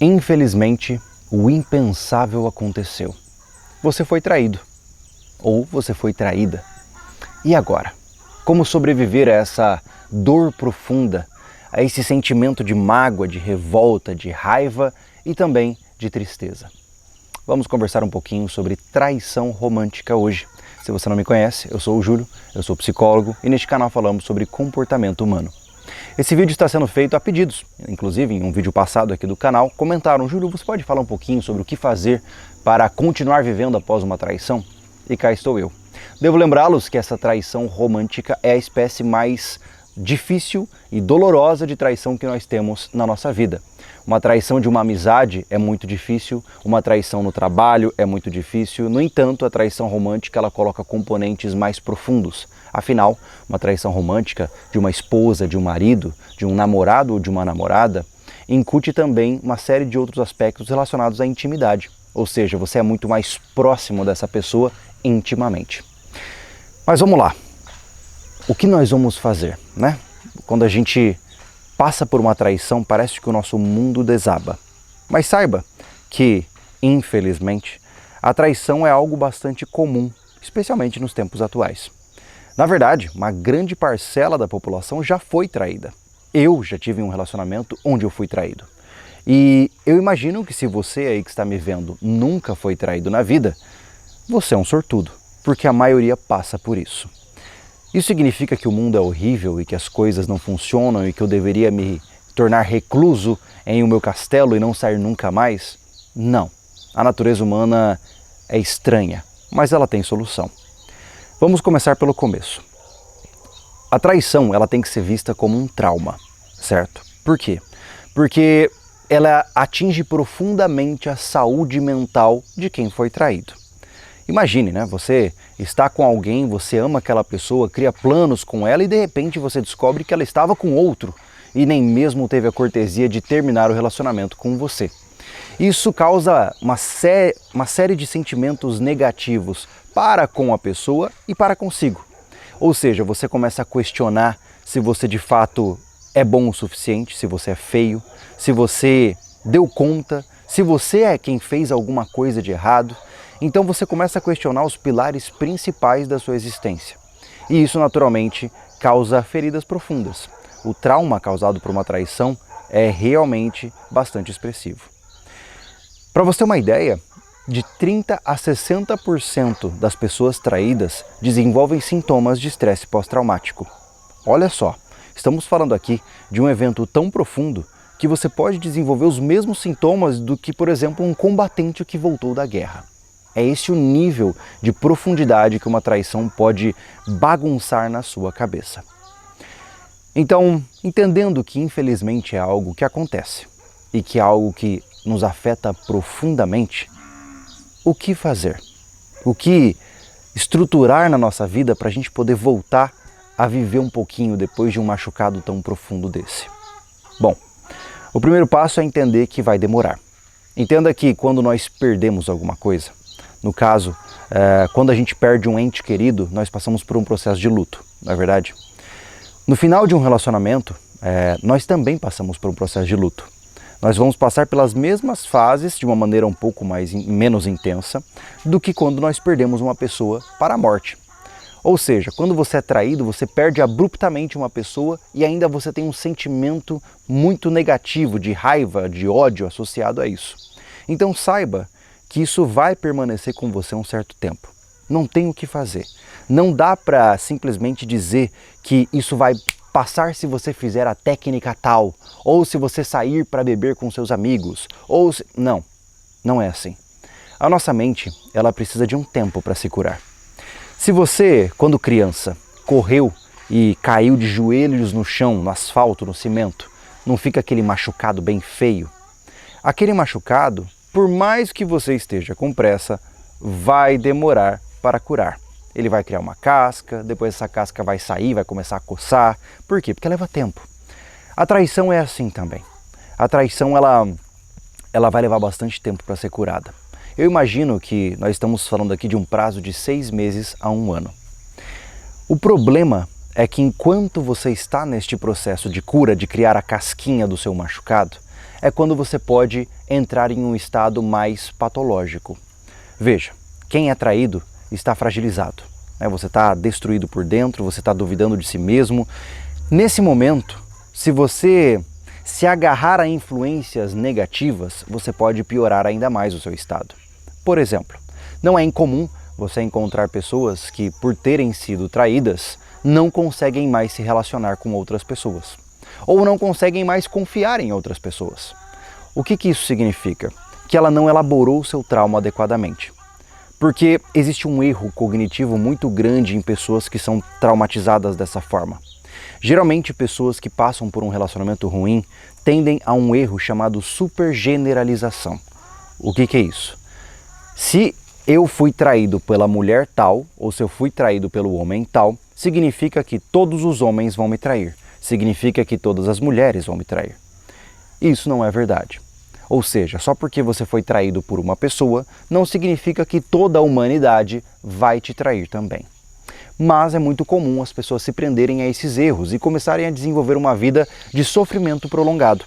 Infelizmente, o impensável aconteceu. Você foi traído. Ou você foi traída. E agora? Como sobreviver a essa dor profunda, a esse sentimento de mágoa, de revolta, de raiva e também de tristeza? Vamos conversar um pouquinho sobre traição romântica hoje. Se você não me conhece, eu sou o Júlio, eu sou psicólogo e neste canal falamos sobre comportamento humano. Esse vídeo está sendo feito a pedidos, inclusive em um vídeo passado aqui do canal, comentaram: Júlio, você pode falar um pouquinho sobre o que fazer para continuar vivendo após uma traição? E cá estou eu. Devo lembrá-los que essa traição romântica é a espécie mais difícil e dolorosa de traição que nós temos na nossa vida. Uma traição de uma amizade é muito difícil, uma traição no trabalho é muito difícil, no entanto, a traição romântica ela coloca componentes mais profundos. Afinal, uma traição romântica de uma esposa, de um marido, de um namorado ou de uma namorada, incute também uma série de outros aspectos relacionados à intimidade. Ou seja, você é muito mais próximo dessa pessoa intimamente. Mas vamos lá. O que nós vamos fazer, né? Quando a gente passa por uma traição, parece que o nosso mundo desaba. Mas saiba que, infelizmente, a traição é algo bastante comum, especialmente nos tempos atuais. Na verdade, uma grande parcela da população já foi traída. Eu já tive um relacionamento onde eu fui traído. E eu imagino que se você aí que está me vendo nunca foi traído na vida, você é um sortudo, porque a maioria passa por isso. Isso significa que o mundo é horrível e que as coisas não funcionam e que eu deveria me tornar recluso em o meu castelo e não sair nunca mais? Não. A natureza humana é estranha, mas ela tem solução. Vamos começar pelo começo. A traição ela tem que ser vista como um trauma, certo? Por quê? Porque ela atinge profundamente a saúde mental de quem foi traído. Imagine, né? Você está com alguém, você ama aquela pessoa, cria planos com ela e de repente você descobre que ela estava com outro e nem mesmo teve a cortesia de terminar o relacionamento com você. Isso causa uma série de sentimentos negativos para com a pessoa e para consigo. Ou seja, você começa a questionar se você de fato é bom o suficiente, se você é feio, se você deu conta, se você é quem fez alguma coisa de errado. Então você começa a questionar os pilares principais da sua existência. E isso naturalmente causa feridas profundas. O trauma causado por uma traição é realmente bastante expressivo. Para você ter uma ideia, de 30 a 60% das pessoas traídas desenvolvem sintomas de estresse pós-traumático. Olha só, estamos falando aqui de um evento tão profundo que você pode desenvolver os mesmos sintomas do que, por exemplo, um combatente que voltou da guerra. É esse o nível de profundidade que uma traição pode bagunçar na sua cabeça. Então, entendendo que infelizmente é algo que acontece e que é algo que nos afeta profundamente, o que fazer? O que estruturar na nossa vida para a gente poder voltar a viver um pouquinho depois de um machucado tão profundo desse? Bom, o primeiro passo é entender que vai demorar. Entenda que quando nós perdemos alguma coisa, no caso, quando a gente perde um ente querido, nós passamos por um processo de luto, não é verdade? No final de um relacionamento, nós também passamos por um processo de luto. Nós vamos passar pelas mesmas fases de uma maneira um pouco menos intensa do que quando nós perdemos uma pessoa para a morte. Ou seja, quando você é traído, você perde abruptamente uma pessoa e ainda você tem um sentimento muito negativo de raiva, de ódio associado a isso. Então saiba que isso vai permanecer com você um certo tempo. Não tem o que fazer. Não dá para simplesmente dizer que isso vai passar se você fizer a técnica tal, ou se você sair para beber com seus amigos, ou se... Não é assim. A nossa mente, ela precisa de um tempo para se curar. Se você, quando criança, correu e caiu de joelhos no chão, no asfalto, no cimento, não fica aquele machucado bem feio? Aquele machucado, por mais que você esteja com pressa, vai demorar para curar. Ele vai criar uma casca, depois essa casca vai sair, vai começar a coçar. Por quê? Porque leva tempo. A traição é assim também. A traição ela vai levar bastante tempo para ser curada. Eu imagino que nós estamos falando aqui de um prazo de 6 meses a 1 ano. O problema é que enquanto você está neste processo de cura, de criar a casquinha do seu machucado, é quando você pode entrar em um estado mais patológico. Veja, quem é traído está fragilizado, né? Você está destruído por dentro, você está duvidando de si mesmo. Nesse momento, se você se agarrar a influências negativas, você pode piorar ainda mais o seu estado. Por exemplo, não é incomum você encontrar pessoas que, por terem sido traídas, não conseguem mais se relacionar com outras pessoas. Ou não conseguem mais confiar em outras pessoas. O que isso significa? Que ela não elaborou o seu trauma adequadamente. Porque existe um erro cognitivo muito grande em pessoas que são traumatizadas dessa forma. Geralmente, pessoas que passam por um relacionamento ruim tendem a um erro chamado supergeneralização. O que é isso? Se eu fui traído pela mulher tal, ou se eu fui traído pelo homem tal, significa que todos os homens vão me trair. Significa que todas as mulheres vão me trair. Isso não é verdade. Ou seja, só porque você foi traído por uma pessoa, não significa que toda a humanidade vai te trair também. Mas é muito comum as pessoas se prenderem a esses erros e começarem a desenvolver uma vida de sofrimento prolongado.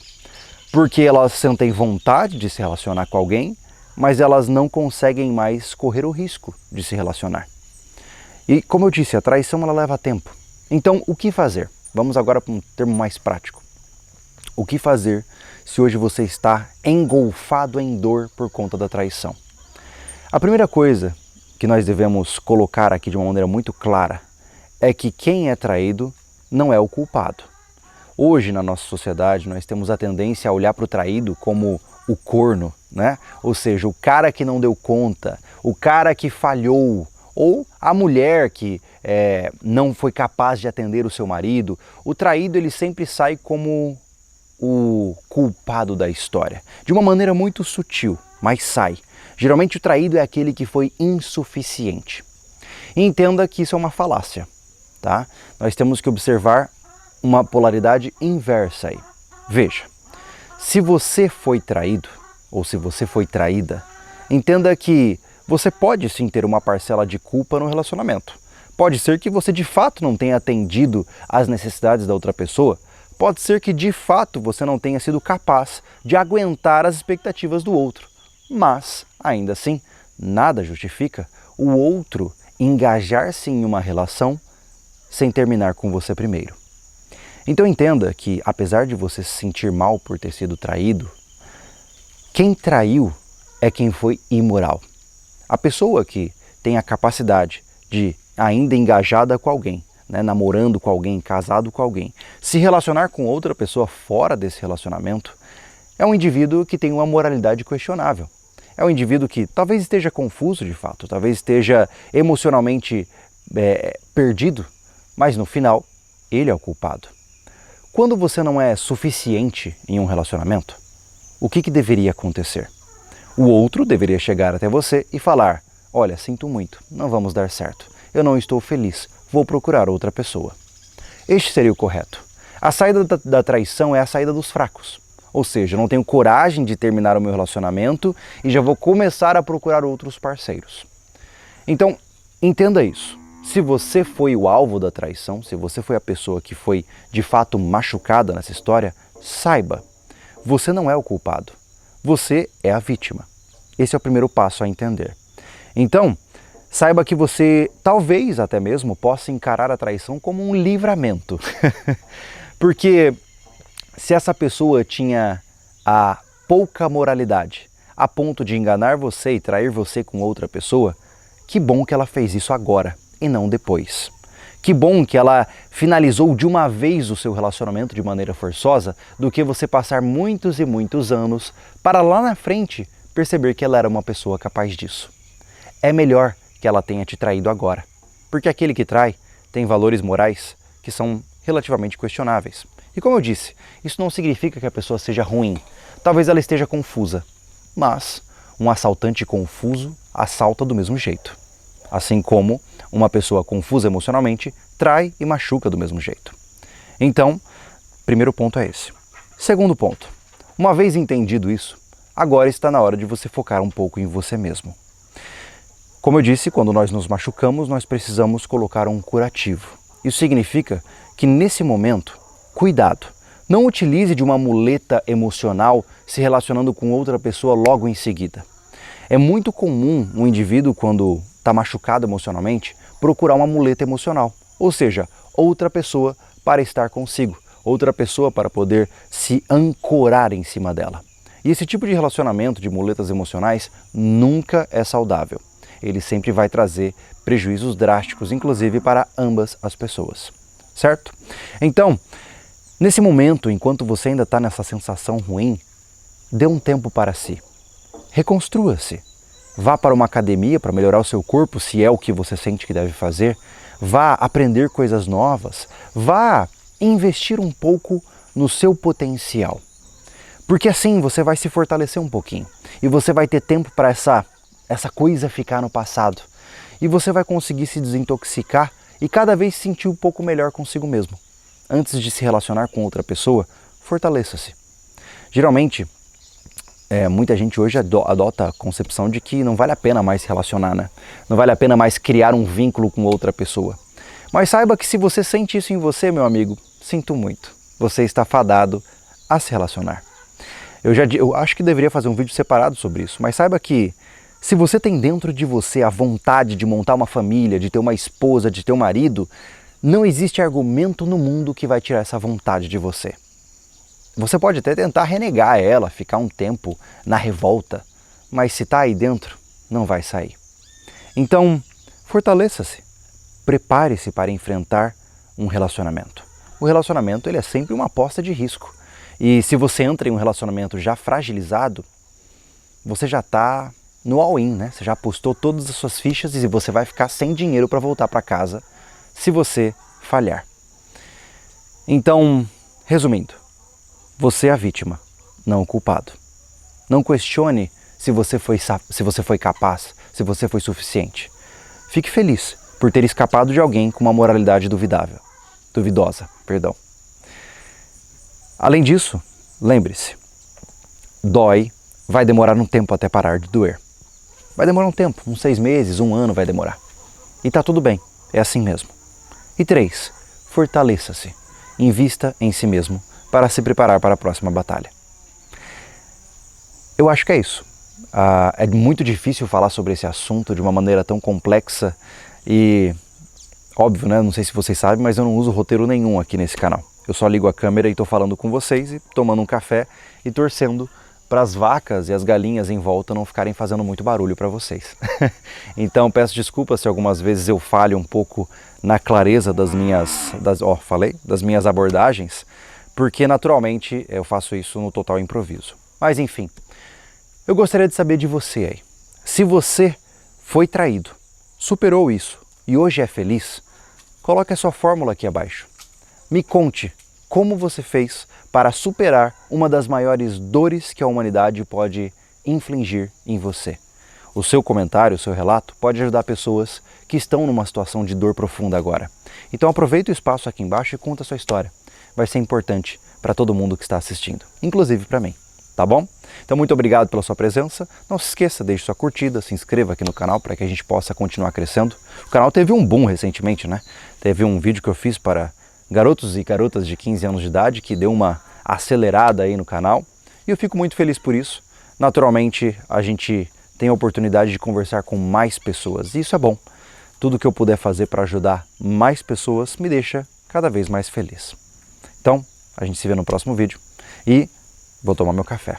Porque elas sentem vontade de se relacionar com alguém, mas elas não conseguem mais correr o risco de se relacionar. E como eu disse, a traição ela leva tempo. Então, o que fazer? Vamos agora para um termo mais prático. O que fazer se hoje você está engolfado em dor por conta da traição? A primeira coisa que nós devemos colocar aqui de uma maneira muito clara é que quem é traído não é o culpado. Hoje, na nossa sociedade, nós temos a tendência a olhar para o traído como o corno, né? Ou seja, o cara que não deu conta, o cara que falhou, ou a mulher que não foi capaz de atender o seu marido. O traído ele sempre sai como o culpado da história, de uma maneira muito sutil, mas sai. Geralmente o traído é aquele que foi insuficiente. E entenda que isso é uma falácia, tá? Nós temos que observar uma polaridade inversa aí. Veja, se você foi traído, ou se você foi traída, entenda que você pode sim ter uma parcela de culpa no relacionamento. Pode ser que você de fato não tenha atendido às necessidades da outra pessoa. Pode ser que de fato você não tenha sido capaz de aguentar as expectativas do outro. Mas, ainda assim, nada justifica o outro engajar-se em uma relação sem terminar com você primeiro. Então entenda que, apesar de você se sentir mal por ter sido traído, quem traiu é quem foi imoral. A pessoa que tem a capacidade de, ainda engajada com alguém, né, namorando com alguém, casado com alguém, se relacionar com outra pessoa fora desse relacionamento, é um indivíduo que tem uma moralidade questionável. É um indivíduo que talvez esteja confuso de fato, talvez esteja emocionalmente perdido, mas no final, ele é o culpado. Quando você não é suficiente em um relacionamento, o que deveria acontecer? O outro deveria chegar até você e falar: olha, sinto muito, não vamos dar certo, eu não estou feliz, vou procurar outra pessoa. Este seria o correto. A saída da traição é a saída dos fracos. Ou seja, eu não tenho coragem de terminar o meu relacionamento e já vou começar a procurar outros parceiros. Então, entenda isso. Se você foi o alvo da traição, se você foi a pessoa que foi de fato machucada nessa história, saiba, você não é o culpado. Você é a vítima. Esse é o primeiro passo a entender. Então, saiba que você talvez até mesmo possa encarar a traição como um livramento. Porque se essa pessoa tinha a pouca moralidade a ponto de enganar você e trair você com outra pessoa, que bom que ela fez isso agora e não depois. Que bom que ela finalizou de uma vez o seu relacionamento de maneira forçosa, do que você passar muitos e muitos anos para lá na frente perceber que ela era uma pessoa capaz disso. É melhor que ela tenha te traído agora, porque aquele que trai tem valores morais que são relativamente questionáveis. E como eu disse, isso não significa que a pessoa seja ruim. Talvez ela esteja confusa, mas um assaltante confuso assalta do mesmo jeito. Assim como uma pessoa confusa emocionalmente trai e machuca do mesmo jeito. Então, primeiro ponto é esse. Segundo ponto, uma vez entendido isso, agora está na hora de você focar um pouco em você mesmo. Como eu disse, quando nós nos machucamos, nós precisamos colocar um curativo. Isso significa que nesse momento, cuidado, Não utilize de uma muleta emocional se relacionando com outra pessoa logo em seguida. É muito comum um indivíduo, quando está machucado emocionalmente, procurar uma muleta emocional, ou seja, outra pessoa para estar consigo, outra pessoa para poder se ancorar em cima dela. E esse tipo de relacionamento de muletas emocionais nunca é saudável. Ele sempre vai trazer prejuízos drásticos, inclusive para ambas as pessoas, certo? Então, nesse momento, enquanto você ainda está nessa sensação ruim, dê um tempo para si. Reconstrua-se. Vá para uma academia para melhorar o seu corpo, se é o que você sente que deve fazer. Vá aprender coisas novas. Vá investir um pouco no seu potencial. Porque assim você vai se fortalecer um pouquinho. E você vai ter tempo para essa coisa ficar no passado. E você vai conseguir se desintoxicar e cada vez se sentir um pouco melhor consigo mesmo. Antes de se relacionar com outra pessoa, fortaleça-se. Geralmente, muita gente hoje adota a concepção de que não vale a pena mais se relacionar, né? Não vale a pena mais criar um vínculo com outra pessoa. Mas saiba que se você sente isso em você, meu amigo, sinto muito. Você está fadado a se relacionar. Eu acho que deveria fazer um vídeo separado sobre isso, mas saiba que se você tem dentro de você a vontade de montar uma família, de ter uma esposa, de ter um marido, não existe argumento no mundo que vai tirar essa vontade de você. Você pode até tentar renegar ela, ficar um tempo na revolta, mas se está aí dentro, não vai sair. Então, fortaleça-se. Prepare-se para enfrentar um relacionamento. O relacionamento ele é sempre uma aposta de risco. E se você entra em um relacionamento já fragilizado, você já está no all-in, né? Você já apostou todas as suas fichas e você vai ficar sem dinheiro para voltar para casa se você falhar. Então, resumindo, você é a vítima, não o culpado. Não questione se você foi capaz, se você foi suficiente. Fique feliz por ter escapado de alguém com uma moralidade duvidosa. Além disso, lembre-se, dói, vai demorar um tempo até parar de doer. Vai demorar um tempo, uns 6 meses, 1 ano vai demorar. E tá tudo bem, é assim mesmo. E 3, fortaleça-se, invista em si mesmo para se preparar para a próxima batalha. Eu acho que é isso. É muito difícil falar sobre esse assunto de uma maneira tão complexa e óbvio, né? Não sei se vocês sabem, mas eu não uso roteiro nenhum aqui nesse canal. Eu só ligo a câmera e estou falando com vocês e tomando um café e torcendo para as vacas e as galinhas em volta não ficarem fazendo muito barulho para vocês. Então peço desculpas se algumas vezes eu falho um pouco na clareza das minhas abordagens, porque naturalmente eu faço isso no total improviso. Mas enfim, eu gostaria de saber de você aí. Se você foi traído, superou isso e hoje é feliz, coloque a sua fórmula aqui abaixo. Me conte como você fez para superar uma das maiores dores que a humanidade pode infligir em você. O seu comentário, o seu relato pode ajudar pessoas que estão numa situação de dor profunda agora. Então aproveita o espaço aqui embaixo e conta a sua história. Vai ser importante para todo mundo que está assistindo, inclusive para mim, tá bom? Então muito obrigado pela sua presença. Não se esqueça, deixe sua curtida, se inscreva aqui no canal para que a gente possa continuar crescendo. O canal teve um boom recentemente, né? Teve um vídeo que eu fiz para garotos e garotas de 15 anos de idade que deu uma acelerada aí no canal e eu fico muito feliz por isso. Naturalmente a gente tem a oportunidade de conversar com mais pessoas e isso é bom. Tudo que eu puder fazer para ajudar mais pessoas me deixa cada vez mais feliz. Então, a gente se vê no próximo vídeo e vou tomar meu café.